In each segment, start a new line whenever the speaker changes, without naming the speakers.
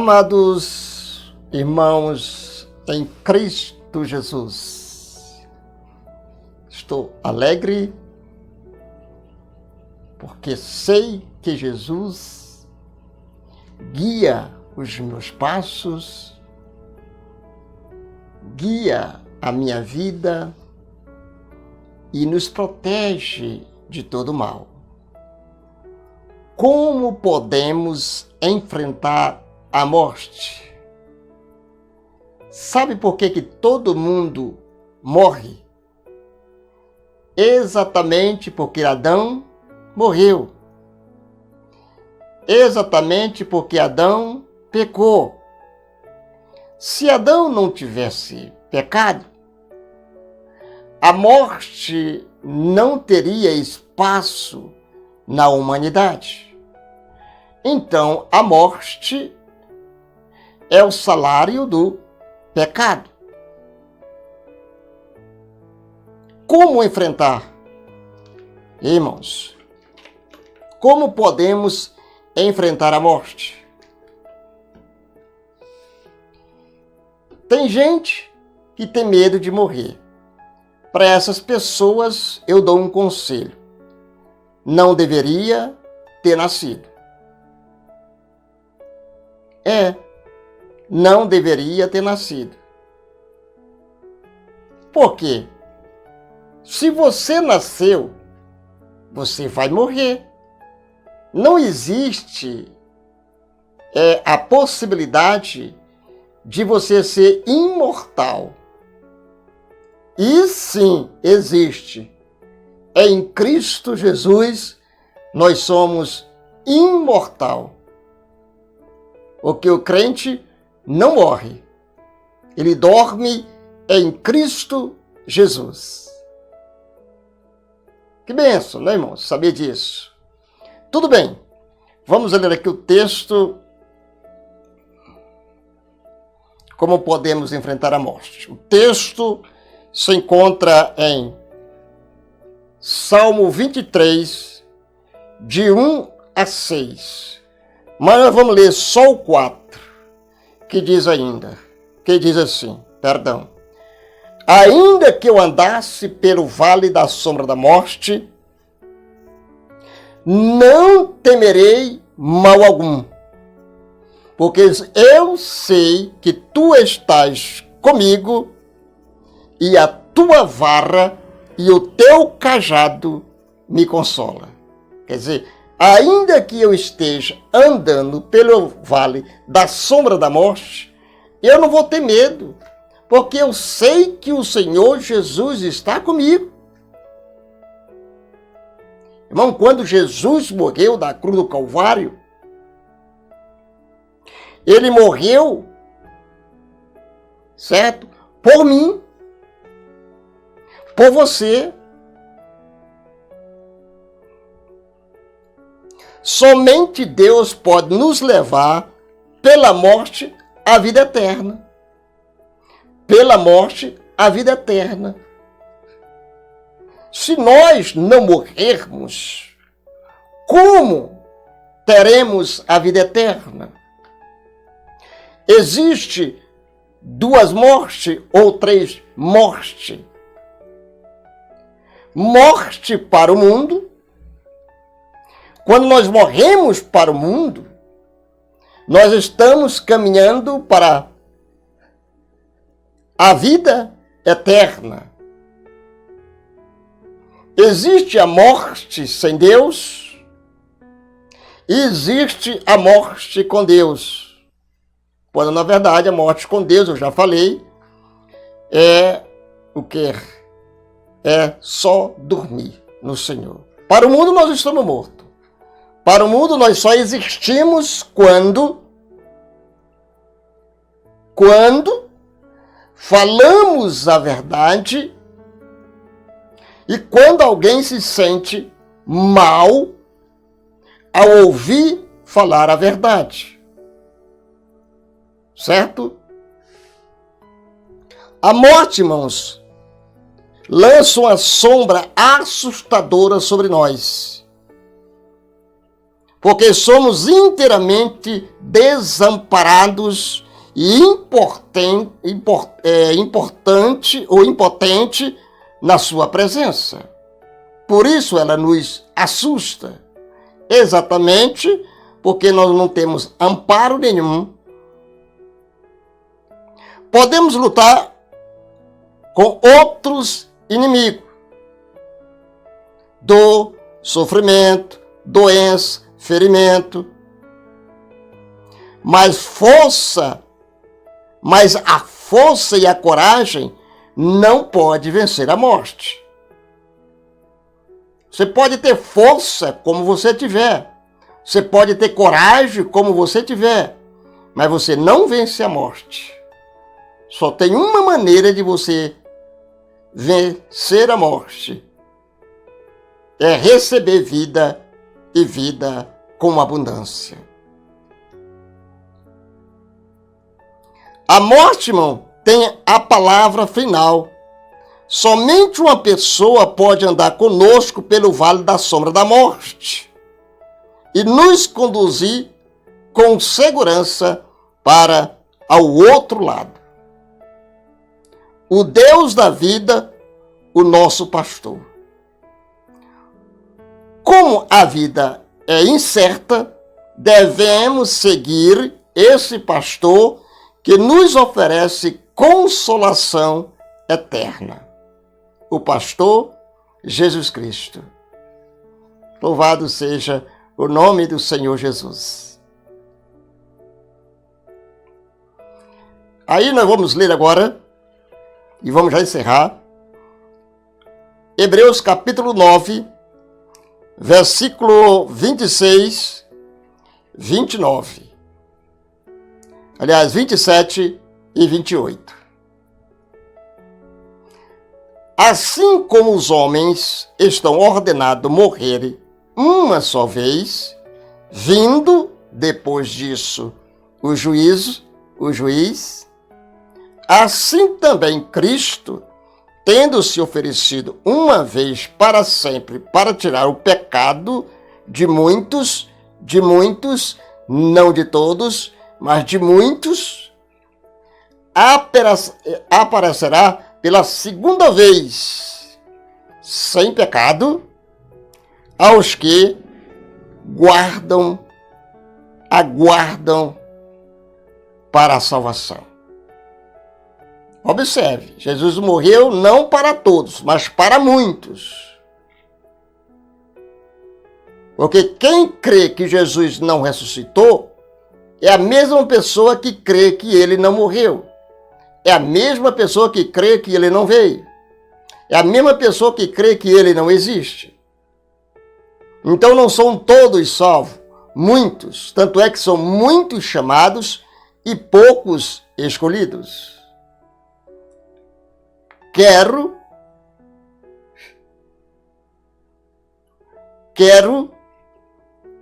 Amados irmãos em Cristo Jesus, estou alegre porque sei que Jesus guia os meus passos, guia a minha vida e nos protege de todo mal. Como podemos enfrentar a morte? Sabe por que todo mundo morre? Exatamente porque Adão morreu. Exatamente porque Adão pecou. Se Adão não tivesse pecado, a morte não teria espaço na humanidade. Então, a morte é o salário do pecado. Como enfrentar? Irmãos, como podemos enfrentar a morte? Tem gente que tem medo de morrer. Para essas pessoas, eu dou um conselho. Não deveria ter nascido. Não deveria ter nascido. Por quê? Se você nasceu, você vai morrer. Não existe a possibilidade de você ser imortal. E sim, existe. Em Cristo Jesus, nós somos imortal. Porque o crente não morre. Ele dorme em Cristo Jesus. Que bênção, né, irmãos? Saber disso. Tudo bem. Vamos ler aqui o texto. Como podemos enfrentar a morte? O texto se encontra em Salmo 23, de 1 a 6. Mas nós vamos ler só o 4, que diz assim, ainda que eu andasse pelo vale da sombra da morte, não temerei mal algum, porque eu sei que tu estás comigo e a tua vara e o teu cajado me consola. Quer dizer, ainda que eu esteja andando pelo vale da sombra da morte, eu não vou ter medo, porque eu sei que o Senhor Jesus está comigo. Irmão, quando Jesus morreu da cruz do Calvário, ele morreu, certo? Por mim, por você. Somente Deus pode nos levar pela morte à vida eterna. Pela morte à vida eterna. Se nós não morrermos, como teremos a vida eterna? Existe 2 mortes ou 3 mortes. Morte para o mundo. Quando nós morremos para o mundo, nós estamos caminhando para a vida eterna. Existe a morte sem Deus e existe a morte com Deus. Quando, na verdade, a morte com Deus, eu já falei, é o quê? É só dormir no Senhor. Para o mundo, nós estamos mortos. Para o mundo, nós só existimos quando falamos a verdade e quando alguém se sente mal ao ouvir falar a verdade. Certo? A morte, irmãos, lança uma sombra assustadora sobre nós. porque somos inteiramente desamparados e impotente na sua presença. Por isso ela nos assusta, exatamente porque nós não temos amparo nenhum. Podemos lutar com outros inimigos: dor, sofrimento, doença, ferimento. Mas a força e a coragem não pode vencer a morte. Você pode ter força como você tiver. Você pode ter coragem como você tiver. Mas você não vence a morte. Só tem uma maneira de você vencer a morte. É receber vida e vida com abundância. A morte, irmão, tem a palavra final. Somente uma pessoa pode andar conosco pelo vale da sombra da morte e nos conduzir com segurança para ao outro lado. O Deus da vida, o nosso pastor. Como a vida é incerta, devemos seguir esse pastor que nos oferece consolação eterna. O pastor Jesus Cristo. Louvado seja o nome do Senhor Jesus. Aí nós vamos ler agora, e vamos já encerrar, Hebreus capítulo 9, versículo 26, 29. Aliás, 27 e 28. Assim como os homens estão ordenados morrerem uma só vez, vindo depois disso o juiz, assim também Cristo, tendo se oferecido uma vez para sempre para tirar o pecado de muitos, não de todos, mas de muitos, aparecerá pela segunda vez, sem pecado, aos que aguardam para a salvação. Observe, Jesus morreu não para todos, mas para muitos. Porque quem crê que Jesus não ressuscitou é a mesma pessoa que crê que ele não morreu. É a mesma pessoa que crê que ele não veio. É a mesma pessoa que crê que ele não existe. Então não são todos salvos, muitos. Tanto é que são muitos chamados e poucos escolhidos. Quero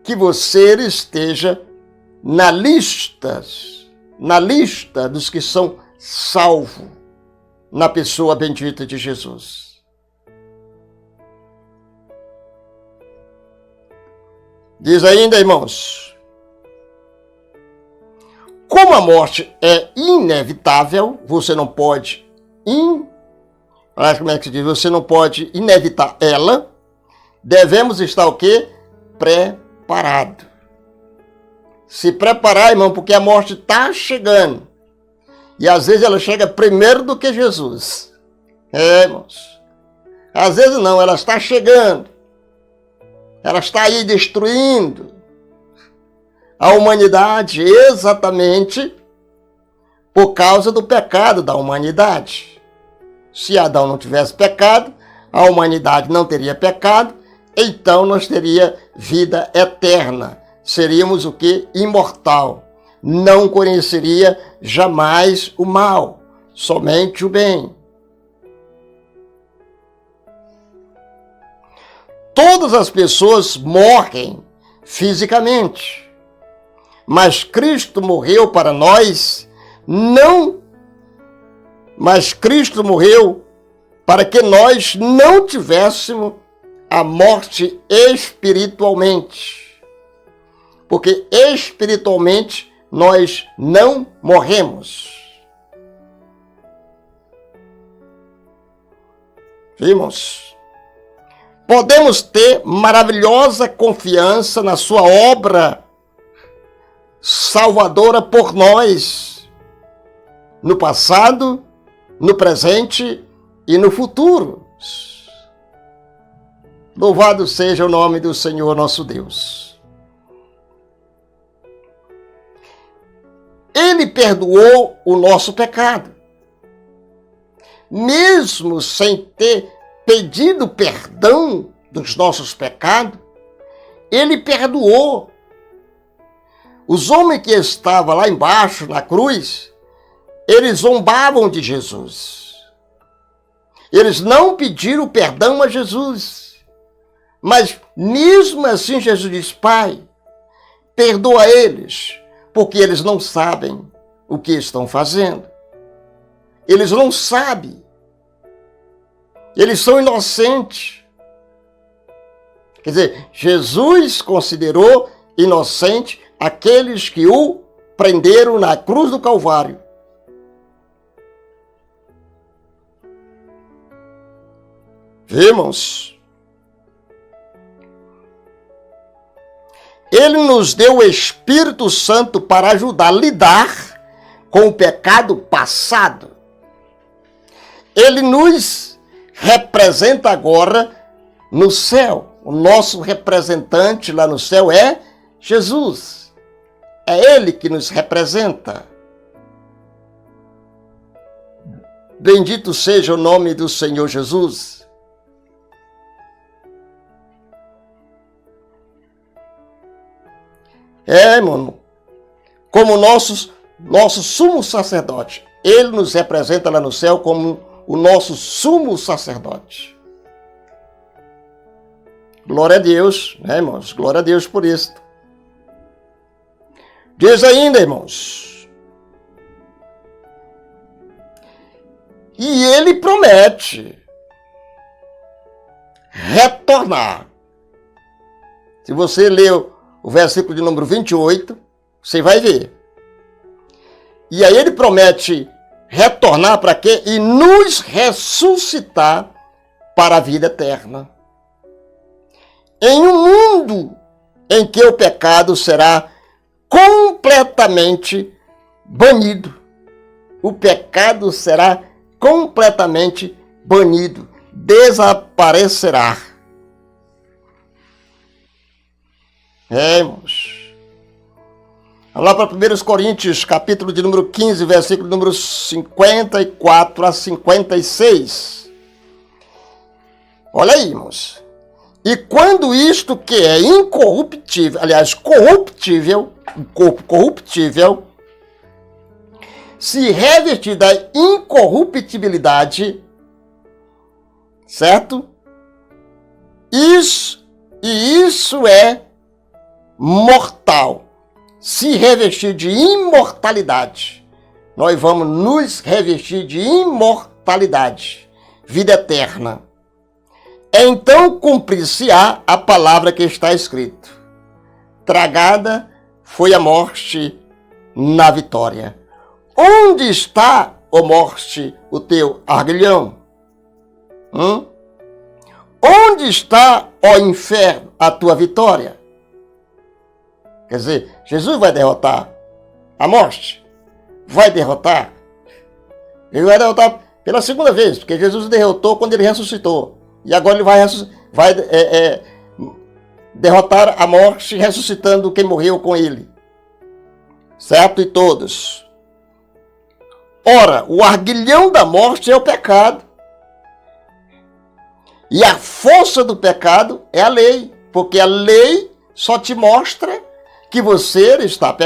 que você esteja na lista dos que são salvos na pessoa bendita de Jesus. Diz ainda, irmãos, como a morte é inevitável, você não pode você não pode inevitar ela, devemos estar o quê? Preparado. Se preparar, irmão, porque a morte está chegando. E às vezes ela chega primeiro do que Jesus. Irmãos. Às vezes não, ela está chegando. Ela está aí destruindo a humanidade exatamente por causa do pecado da humanidade. Se Adão não tivesse pecado, a humanidade não teria pecado, então nós teríamos vida eterna. Seríamos o quê? Imortal. Não conheceria jamais o mal, somente o bem. Todas as pessoas morrem fisicamente, mas Cristo morreu para nós, mas Cristo morreu para que nós não tivéssemos a morte espiritualmente. porque espiritualmente nós não morremos. Vimos? Podemos ter maravilhosa confiança na sua obra salvadora por nós, no passado, no presente e no futuro. Louvado seja o nome do Senhor nosso Deus. Ele perdoou o nosso pecado. Mesmo sem ter pedido perdão dos nossos pecados, ele perdoou. Os homens que estavam lá embaixo, na cruz, eles zombavam de Jesus. Eles não pediram perdão a Jesus. Mas mesmo assim Jesus diz: Pai, perdoa eles, porque eles não sabem o que estão fazendo. Eles não sabem. Eles são inocentes. Quer dizer, Jesus considerou inocente aqueles que o prenderam na cruz do Calvário. Vimos? Ele nos deu o Espírito Santo para ajudar a lidar com o pecado passado. Ele nos representa agora no céu. O nosso representante lá no céu é Jesus. É Ele que nos representa. Bendito seja o nome do Senhor Jesus. Irmão, como nosso sumo sacerdote. Ele nos representa lá no céu como o nosso sumo sacerdote. Glória a Deus, né, irmãos? Glória a Deus por isso. Diz ainda, irmãos. E ele promete retornar. Se você ler o versículo de número 28, você vai ver. E aí ele promete retornar para quê? E nos ressuscitar para a vida eterna. Em um mundo em que o pecado será completamente banido. O pecado será completamente banido. Desaparecerá. Irmãos. Vamos lá para 1 Coríntios, capítulo de número 15, versículo número 54 a 56. Olha aí, irmãos. E quando isto que é incorruptível, aliás, corruptível, o corpo corruptível, se revestir da incorruptibilidade, certo? Isso é mortal. Se revestir de imortalidade. Nós vamos nos revestir de imortalidade, vida eterna. Então cumprir-se-á a palavra que está escrito. Tragada foi a morte na vitória. Onde está, ó morte, o teu arguilhão? Onde está, ó inferno, a tua vitória? Quer dizer, Jesus vai derrotar a morte? Vai derrotar? Ele vai derrotar pela segunda vez, porque Jesus derrotou quando ele ressuscitou. E agora ele vai derrotar a morte ressuscitando quem morreu com ele. Certo? E todos. Ora, o arguilhão da morte é o pecado. E a força do pecado é a lei. Porque a lei só te mostra que você está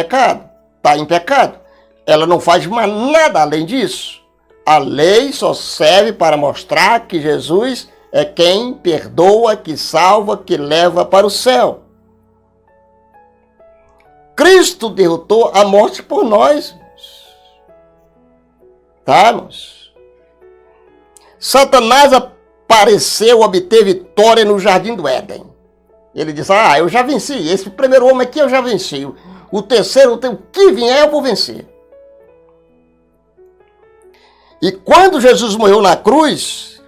em pecado. Ela não faz mais nada além disso. A lei só serve para mostrar que Jesus é quem perdoa, que salva, que leva para o céu. Cristo derrotou a morte por nós. Tá, irmãos? Satanás apareceu, obter vitória no Jardim do Éden. Ele diz, eu já venci, esse primeiro homem aqui eu já venci. O terceiro, o que vier eu vou vencer. E quando Jesus morreu na cruz,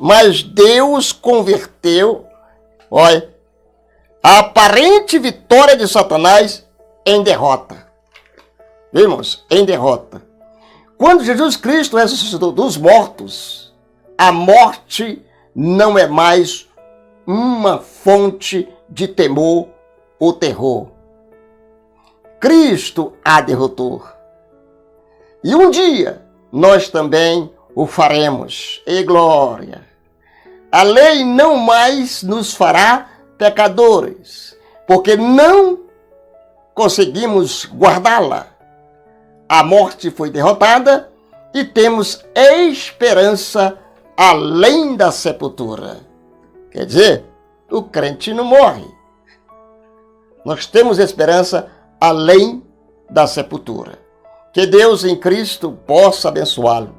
mas Deus converteu, olha, a aparente vitória de Satanás em derrota. Vimos? Em derrota. Quando Jesus Cristo ressuscitou dos mortos, a morte não é mais uma fonte de temor ou terror. Cristo a derrotou. E um dia nós também o faremos. E glória! A lei não mais nos fará pecadores, porque não conseguimos guardá-la. A morte foi derrotada e temos esperança além da sepultura. Quer dizer, o crente não morre. Nós temos esperança além da sepultura. Que Deus em Cristo possa abençoá-lo.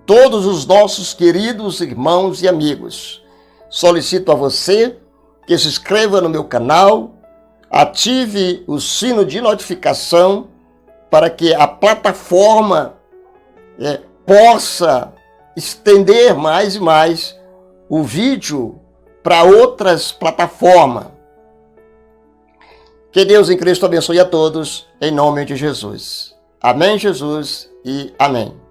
Todos os nossos queridos irmãos e amigos, solicito a você que se inscreva no meu canal, ative o sino de notificação para que a plataforma possa estender mais e mais o vídeo para outras plataformas. Que Deus em Cristo abençoe a todos, em nome de Jesus. Amém, Jesus, e amém.